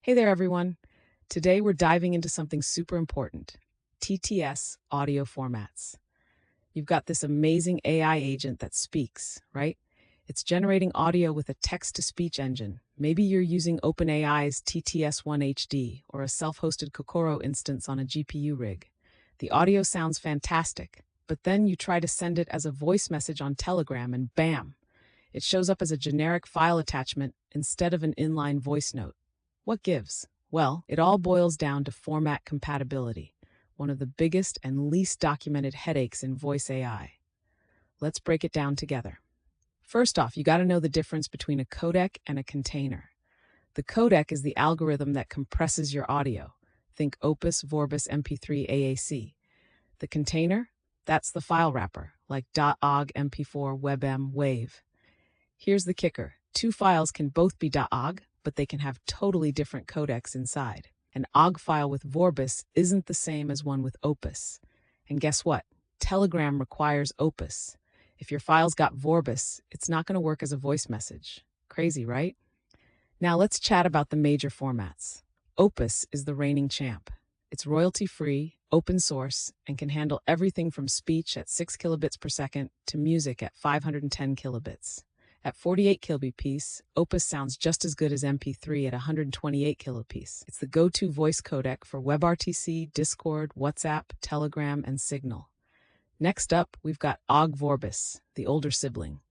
Hey there, everyone. Today we're diving into something super important, TTS audio formats. You've got this amazing AI agent that speaks, right? It's generating audio with a text-to-speech engine. Maybe you're using OpenAI's TTS-1 HD or a self-hosted Kokoro instance on a GPU rig. The audio sounds fantastic, but then you try to send it as a voice message on Telegram and bam! It shows up as a generic file attachment instead of an inline voice note. What gives? Well, it all boils down to format compatibility, one of the biggest and least documented headaches in voice AI. Let's break it down together. First off, you got to know the difference between a codec and a container. The codec is the algorithm that compresses your audio. Think Opus, Vorbis, MP3, AAC. The container? That's the file wrapper, like .ogg, MP4, WebM, WAV. Here's the kicker. Two files can both be .ogg, but they can have totally different codecs inside. An OGG file with Vorbis isn't the same as one with Opus. And guess what? Telegram requires Opus. If your file's got Vorbis, it's not going to work as a voice message. Crazy, right? Now let's chat about the major formats. Opus is the reigning champ. It's royalty-free, open source, and can handle everything from speech at 6 kilobits per second to music at 510 kilobits. At 48 kbps, Opus sounds just as good as MP3 at 128 kbps. It's the go-to voice codec for WebRTC, Discord, WhatsApp, Telegram, and Signal. Next up, we've got Ogg Vorbis, the older sibling.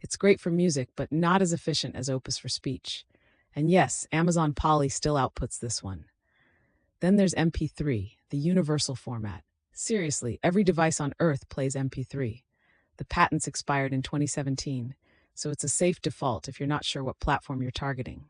It's great for music, but not as efficient as Opus for speech. And yes, Amazon Poly still outputs this one. Then there's MP3, the universal format. Seriously, every device on Earth plays MP3. The patents expired in 2017. So it's a safe default if you're not sure what platform you're targeting.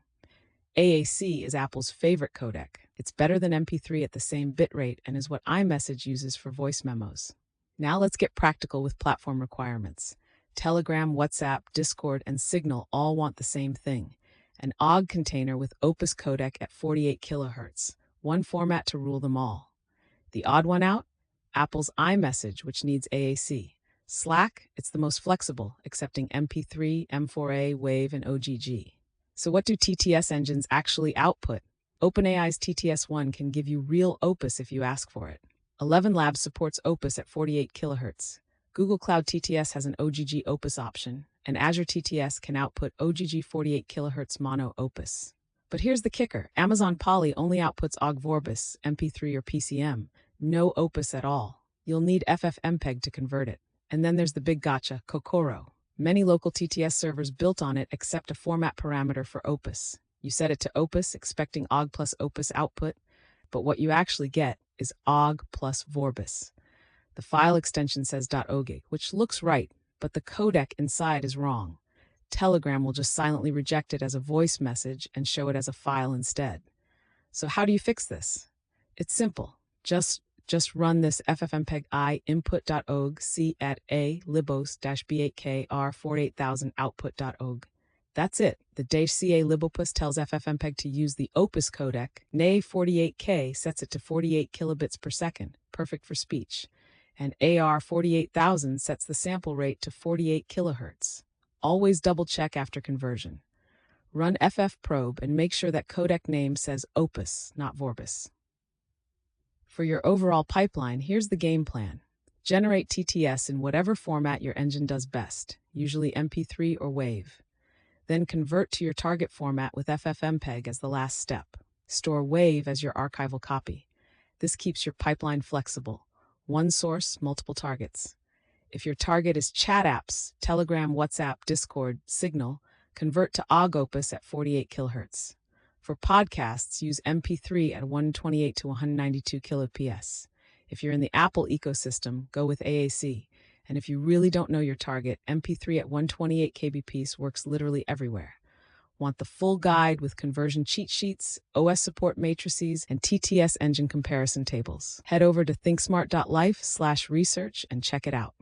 AAC is Apple's favorite codec. It's better than MP3 at the same bitrate and is what iMessage uses for voice memos. Now let's get practical with platform requirements. Telegram, WhatsApp, Discord, and Signal all want the same thing. An OGG container with Opus codec at 48 kHz. One format to rule them all. The odd one out? Apple's iMessage, which needs AAC. Slack, it's the most flexible, accepting MP3, M4A, WAV, and OGG. So what do TTS engines actually output? OpenAI's TTS-1 can give you real Opus if you ask for it. 11 Labs supports Opus at 48 kHz. Google Cloud TTS has an OGG Opus option, and Azure TTS can output OGG 48 kHz mono Opus. But here's the kicker. Amazon Poly only outputs Ogg Vorbis, MP3 or PCM, no Opus at all. You'll need ffmpeg to convert it. And then there's the big gotcha, Kokoro. Many local TTS servers built on it accept a format parameter for Opus. You set it to Opus, expecting Ogg plus Opus output, but what you actually get is Ogg plus Vorbis. The file extension says .ogg, which looks right, but the codec inside is wrong. Telegram will just silently reject it as a voice message and show it as a file instead. So how do you fix this? It's simple. Just run this ffmpeg I input.ogg c at a libos-b8k r48000 output.ogg. That's it. The -ca libopus tells ffmpeg to use the Opus codec. NA 48k sets it to 48 kilobits per second, perfect for speech. And AR 48000 sets the sample rate to 48 kilohertz. Always double check after conversion. Run ffprobe and make sure that codec name says Opus, not Vorbis. For your overall pipeline, here's the game plan. Generate TTS in whatever format your engine does best, usually MP3 or WAV. Then convert to your target format with ffmpeg as the last step. Store WAV as your archival copy. This keeps your pipeline flexible. One source, multiple targets. If your target is chat apps, Telegram, WhatsApp, Discord, Signal, convert to Ogg Opus at 48 kHz. For podcasts, use MP3 at 128 to 192 kbps. If you're in the Apple ecosystem, go with AAC. And if you really don't know your target, MP3 at 128 kbps works literally everywhere. Want the full guide with conversion cheat sheets, OS support matrices, and TTS engine comparison tables? Head over to thinksmart.life/research and check it out.